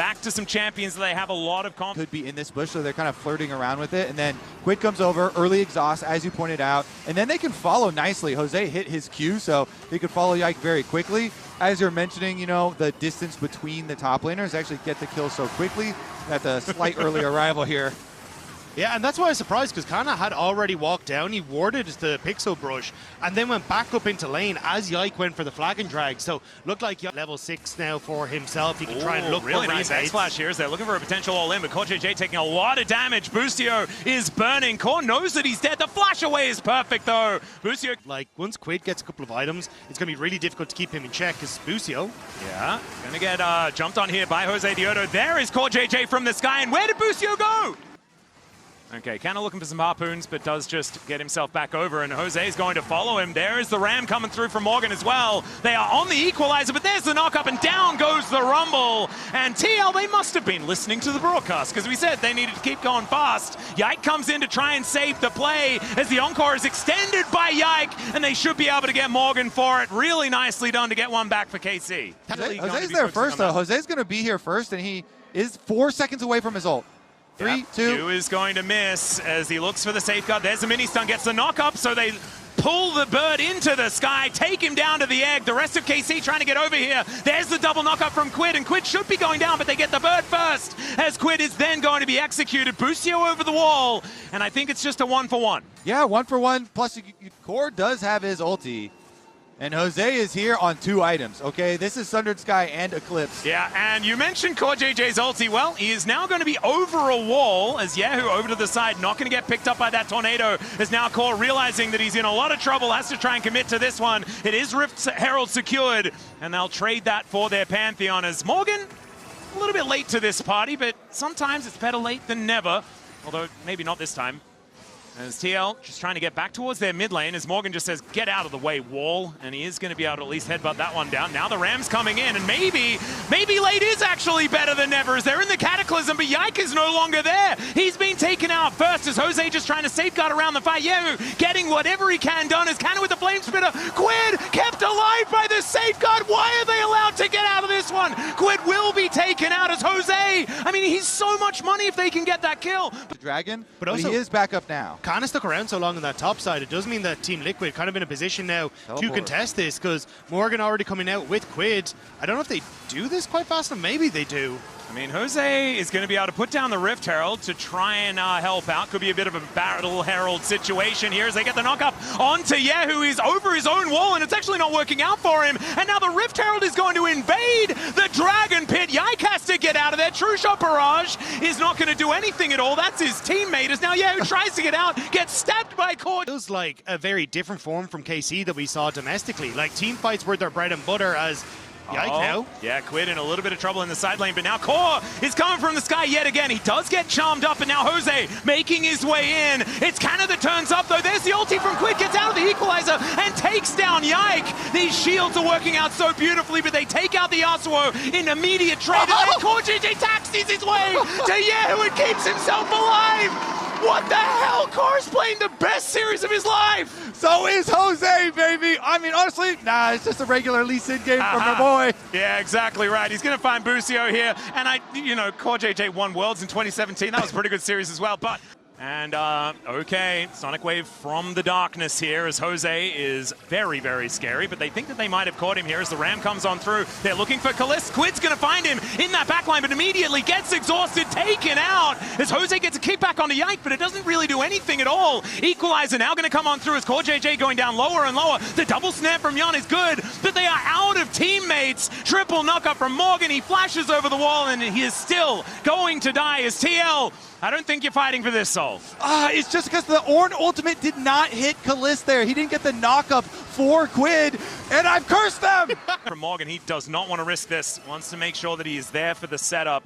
back to some champions that they have a lot of confidence. Could be in this bush, so they're kind of flirting around with it. And then Quid comes over, early exhaust, as you pointed out. And then they can follow nicely. Jose hit his Q, so he could follow Yike very quickly. As you're mentioning, you know, the distance between the top laners actually get the kill so quickly that the slight early arrival here. Yeah, and that's why I was surprised, because Canna had already walked down. He warded the Pixel Brush and then went back up into lane as Yike went for the flag and drag. So looked like Yike level 6 now for himself. He can try and look really for nice X-Flash here as they're looking for a potential all-in, but CoreJJ taking a lot of damage. Busio is burning. Core knows that he's dead. The flash away is perfect, though. Busio... Like, once Quid gets a couple of items, it's going to be really difficult to keep him in check, because Busio... Yeah, going to get jumped on here by Josedeodo. There is CoreJJ from the sky, and where did Busio go? Okay, Canna looking for some harpoons, but does just get himself back over, and Jose's going to follow him. There is the ram coming through from Morgan as well. They are on the equalizer, but there's the knock-up, and down goes the rumble. And TL, they must have been listening to the broadcast, because we said they needed to keep going fast. Yike comes in to try and save the play, as the encore is extended by Yike, and they should be able to get Morgan for it. Really nicely done to get one back for KC. Jose's there first, though. Jose's going to be here first, and he is 4 seconds away from his ult. 3, 2. Q is going to miss as he looks for the safeguard. There's the mini stun, gets the knock up, so they pull the bird into the sky, take him down to the egg. The rest of KC trying to get over here. There's the double knock up from Quid, and Quid should be going down, but they get the bird first, as Quid is then going to be executed. Busio over the wall, and I think it's just a 1-for-1. Yeah, 1-for-1, plus Core does have his ulti. And Jose is here on 2 items, okay? This is Sundered Sky and Eclipse. Yeah, and you mentioned CoreJJ's ulti. Well, he is now going to be over a wall as kyeahoo over to the side, not going to get picked up by that tornado, as now Core realizing that he's in a lot of trouble, has to try and commit to this one. It is Rift Herald secured, and they'll trade that for their Pantheon, as Morgan, a little bit late to this party, but sometimes it's better late than never, although maybe not this time. As TL just trying to get back towards their mid lane, as Morgan just says, get out of the way, wall, and he is going to be able to at least headbutt that one down. Now the Ram's coming in, and maybe late is actually better than never, as they're in the Cataclysm, but Yike is no longer there. He's been taken out first, as Jose just trying to safeguard around the fight. kyeahoo getting whatever he can done, as Canna with the Flame Spitter. Quid kept alive by the safeguard. Why are they allowed to get out of this one? Quid will be taken out, as Jose, I mean, he's so much money if they can get that kill. The Dragon, but also, he is back up now. Canna stuck around so long on that top side. It does mean that Team Liquid kind of in a position now to contest this, because Morgan already coming out with Quid. I don't know if they do this quite fast, or maybe they do. I mean, Jose is going to be able to put down the Rift Herald to try and help out. Could be a bit of a Battle Herald situation here as they get the knock-up onto kyeahoo. He's over his own wall, and it's actually not working out for him. And now the Rift Herald is going to invade the Dragon Pit. Yike has to get out of there. True Shot Barrage is not going to do anything at all. That's his teammate, as now kyeahoo tries to get out, gets stabbed by Core. It feels like a very different form from KC that we saw domestically. Like, team fights were their bread and butter, as Yike now. Yeah, Quid in a little bit of trouble in the side lane, but now Core is coming from the sky yet again. He does get charmed up, and now Jose making his way in. It's Canna that turns up, though. There's the ulti from Quid, gets out of the equalizer and takes down Yike. These shields are working out so beautifully, but they take out the Yasuo in immediate trade, and then CoreJJ taxis his way to kyeahoo and keeps himself alive. What the hell? Core's playing the best series of his life. So is Jose, baby. I mean, honestly, nah, it's just a regular Lee Sin game from my boy. Yeah, exactly right. He's going to find Busio here. And CoreJJ won Worlds in 2017. That was a pretty good series as well. But okay, Sonic Wave from the darkness here, as Jose is very, very scary, but they think that they might have caught him here as the Ram comes on through. They're looking for Caliste. Quid's going to find him in that backline, but immediately gets exhausted, taken out, as Jose gets a kickback onto Yike, but it doesn't really do anything at all. Equalizer now going to come on through as CoreJJ going down lower and lower. The double snap from Yeon is good, but they are out of teammates. Triple knock-up from Morgan. He flashes over the wall, and he is still going to die as TL. I don't think you're fighting for this, Soul. It's just because the Ornn ultimate did not hit Caliste there. He didn't get the knock-up for Quid, and I've cursed them! From Morgan, he does not want to risk this. Wants to make sure that he is there for the setup.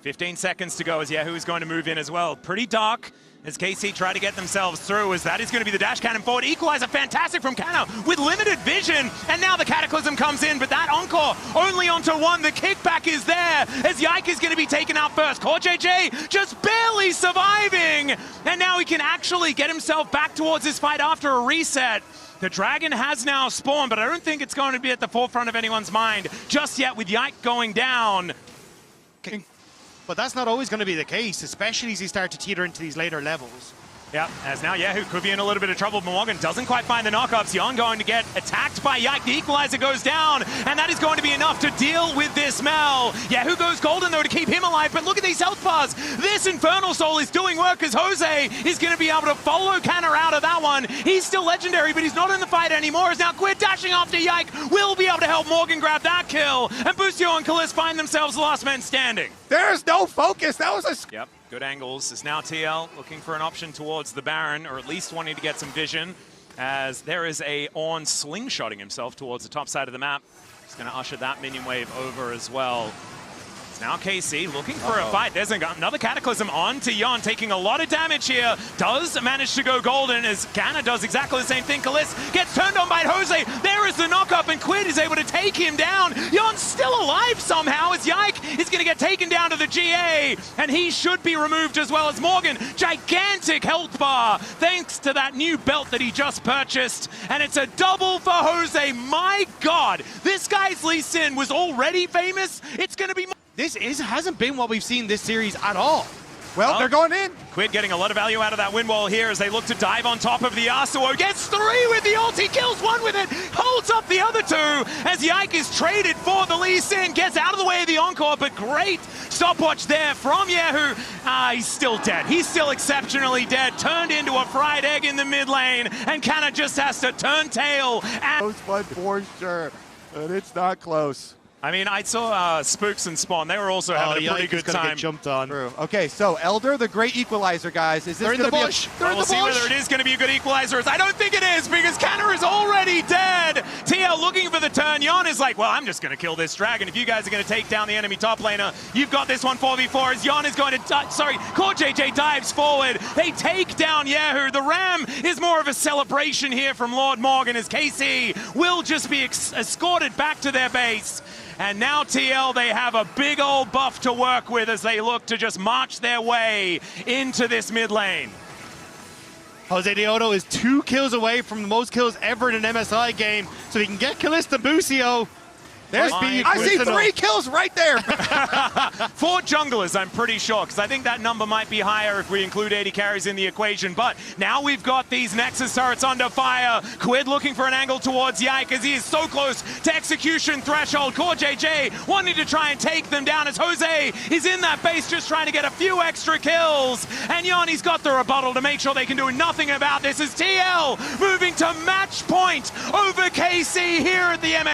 15 seconds to go as kyeahoo is going to move in as well. Pretty dark as KC try to get themselves through, as that is going to be the dash cannon forward. Equalizer, fantastic from Canna with limited vision, and now the Cataclysm comes in, but that encore only onto one. The kickback is there as Yike is going to be taken out first. CoreJJ just barely surviving, and now he can actually get himself back towards this fight after a reset. The Dragon has now spawned, but I don't think it's going to be at the forefront of anyone's mind just yet with Yike going down. But that's not always going to be the case, especially as you start to teeter into these later levels. Yep, as now kyeahoo could be in a little bit of trouble. Morgan doesn't quite find the knockups. Yeon going to get attacked by Yike. The equalizer goes down, and that is going to be enough to deal with this Mel. kyeahoo goes golden, though, to keep him alive, but look at these health bars. This Infernal Soul is doing work as Jose is going to be able to follow Canna out of that one. He's still legendary, but he's not in the fight anymore. As now Quid dashing after Yike will be able to help Morgan grab that kill, and Busio and Caliste find themselves last men standing. There's no focus. That was a... Yep. Good angles. Is now TL looking for an option towards the Baron, or at least wanting to get some vision, as there is a Ornn slingshotting himself towards the top side of the map. He's going to usher that minion wave over as well. It's now KC looking for a fight. There's another Cataclysm on to Yeon, taking a lot of damage here. Does manage to go golden as Canna does exactly the same thing. Caliste gets turned on by Jose. There is the knock-up, and Quid is able to take him down. Yeon's still alive somehow as Yike is going to get taken down to the GA, and he should be removed as well as Morgan. Gigantic health bar thanks to that new belt that he just purchased, and it's a double for Jose. My God, this guy's Lee Sin was already famous. It's going to be... This hasn't been what we've seen this series at all. Well, they're going in. Quid getting a lot of value out of that wind wall here as they look to dive on top of the Yasuo. Gets 3 with the ult, he kills 1 with it, holds up the other 2 as Yike is traded for the Lee Sin, gets out of the way of the Encore, but great stopwatch there from kyeahoo. He's still dead. He's still exceptionally dead. Turned into a fried egg in the mid lane, and Canna just has to turn tail. Close one for sure, but it's not close. I mean, I saw Spooks and Spawn. They were also having a pretty good time. Get jumped on. True. Okay, so Elder, the great equalizer, guys. Is this They're in going the to be bush. We'll see whether it is going to be a good equalizer. I don't think it is, because Canna is already dead. TL looking for the turn. Yeon is like, well, I'm just going to kill this dragon. If you guys are going to take down the enemy top laner, you've got this one 4v4 as Yeon is going to CoreJJ dives forward. They take down kyeahoo. The Ram is more of a celebration here from Lord Morgan as KC will just be escorted back to their base. And now TL, they have a big old buff to work with as they look to just march their way into this mid lane. Josedeodo is 2 kills away from the most kills ever in an MSI game, so he can get Caliste and Busio. There's speed. I see 3 kills right there. 4 junglers, I'm pretty sure, because I think that number might be higher if we include 80 carries in the equation. But now we've got these Nexus turrets under fire. Quid looking for an angle towards Yike as he is so close to execution threshold. CoreJJ wanting to try and take them down as Jose is in that base just trying to get a few extra kills. And Yeon, got the rebuttal to make sure they can do nothing about this as TL moving to match point over KC here at the MS.